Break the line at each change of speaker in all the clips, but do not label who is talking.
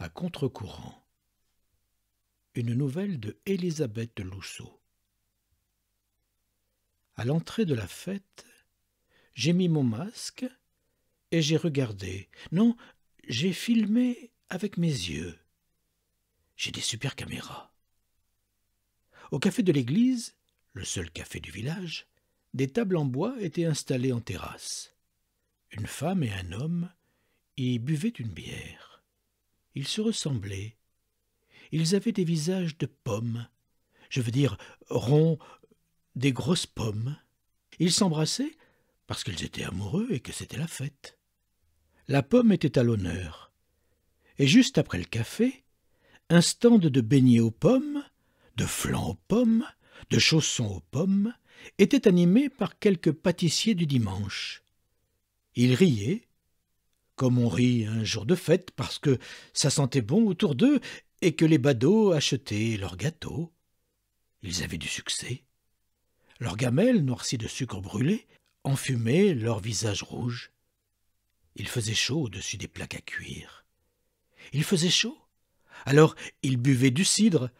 À contre-courant. Une nouvelle de Élisabeth Lousseau. À l'entrée de la fête, j'ai mis mon masque et j'ai regardé. Non, j'ai filmé avec mes yeux. J'ai des super caméras. Au café de l'église, le seul café du village, des tables en bois étaient installées en terrasse. Une femme et un homme y buvaient une bière. Ils se ressemblaient. Ils avaient des visages de pommes, je veux dire ronds, des grosses pommes. Ils s'embrassaient parce qu'ils étaient amoureux et que c'était la fête. La pomme était à l'honneur. Et juste après le café, un stand de beignets aux pommes, de flan aux pommes, de chaussons aux pommes, était animé par quelques pâtissiers du dimanche. Ils riaient, comme on rit un jour de fête parce que ça sentait bon autour d'eux et que les badauds achetaient leurs gâteaux. Ils avaient du succès. Leurs gamelles, noircies de sucre brûlé, enfumaient leurs visages rouges. Il faisait chaud au-dessus des plaques à cuire. Il faisait chaud. Alors ils buvaient du cidre,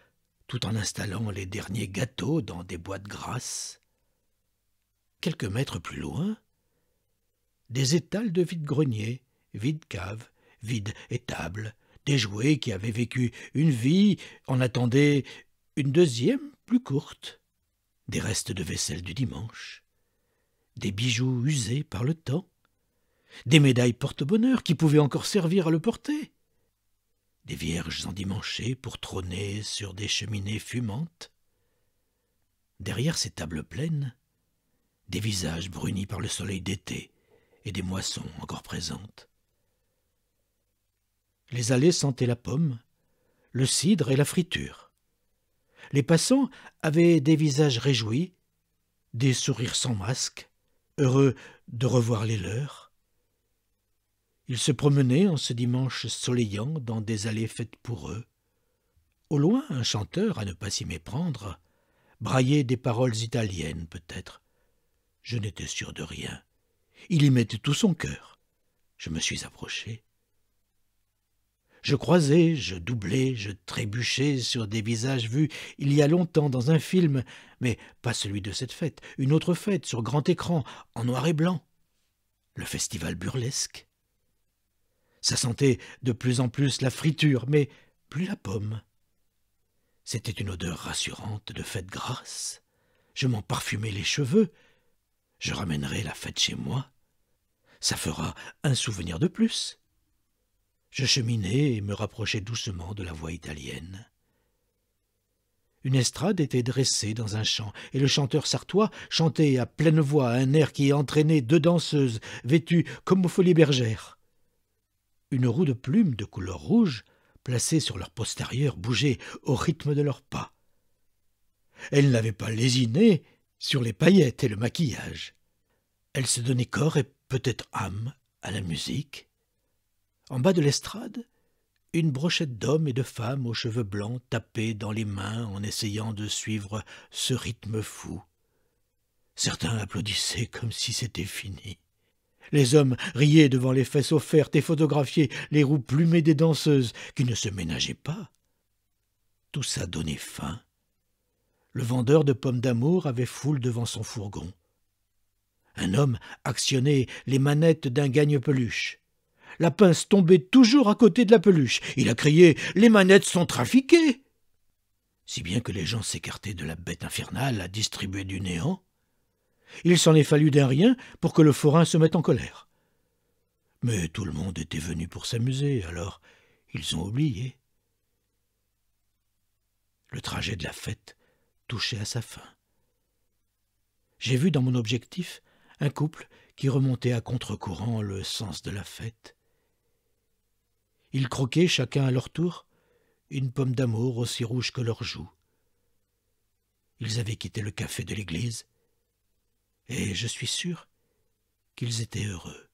tout en installant les derniers gâteaux dans des boîtes grasses. Quelques mètres plus loin, des étals de vide-grenier, vide-cave, vide-étable, des jouets qui avaient vécu une vie en attendaient une deuxième plus courte, des restes de vaisselle du dimanche, des bijoux usés par le temps, des médailles porte-bonheur qui pouvaient encore servir à le porter, des vierges endimanchées pour trôner sur des cheminées fumantes. Derrière ces tables pleines, des visages brunis par le soleil d'été et des moissons encore présentes. Les allées sentaient la pomme, le cidre et la friture. Les passants avaient des visages réjouis, des sourires sans masque, heureux de revoir les leurs. Ils se promenaient en ce dimanche soleillant dans des allées faites pour eux. Au loin, un chanteur, à ne pas s'y méprendre, braillait des paroles italiennes peut-être. Je n'étais sûr de rien. Il y mettait tout son cœur. Je me suis approché. Je croisais, je doublais, je trébuchais sur des visages vus il y a longtemps dans un film, mais pas celui de cette fête, une autre fête sur grand écran, en noir et blanc. Le festival burlesque. Ça sentait de plus en plus la friture, mais plus la pomme. C'était une odeur rassurante de fête grasse. Je m'en parfumais les cheveux. Je ramènerai la fête chez moi. Ça fera un souvenir de plus. Je cheminais et me rapprochais doucement de la voix italienne. Une estrade était dressée dans un champ, et le chanteur sartois chantait à pleine voix un air qui entraînait deux danseuses vêtues comme aux Folies Bergères. Une roue de plumes de couleur rouge, placée sur leur postérieur, bougeait au rythme de leurs pas. Elles n'avaient pas lésiné sur les paillettes et le maquillage. Elles se donnaient corps et peut-être âme à la musique. En bas de l'estrade, une brochette d'hommes et de femmes aux cheveux blancs tapaient dans les mains en essayant de suivre ce rythme fou. Certains applaudissaient comme si c'était fini. Les hommes riaient devant les fesses offertes et photographiaient les roues plumées des danseuses qui ne se ménageaient pas. Tout ça donnait faim. Le vendeur de pommes d'amour avait foule devant son fourgon. Un homme actionnait les manettes d'un gagne-peluche. La pince tombait toujours à côté de la peluche. Il a crié « Les manettes sont trafiquées !» Si bien que les gens s'écartaient de la bête infernale à distribuer du néant. Il s'en est fallu d'un rien pour que le forain se mette en colère. Mais tout le monde était venu pour s'amuser, alors ils ont oublié. Le trajet de la fête touchait à sa fin. J'ai vu dans mon objectif un couple qui remontait à contre-courant le sens de la fête. Ils croquaient chacun à leur tour une pomme d'amour aussi rouge que leurs joues. Ils avaient quitté le café de l'église et je suis sûr qu'ils étaient heureux.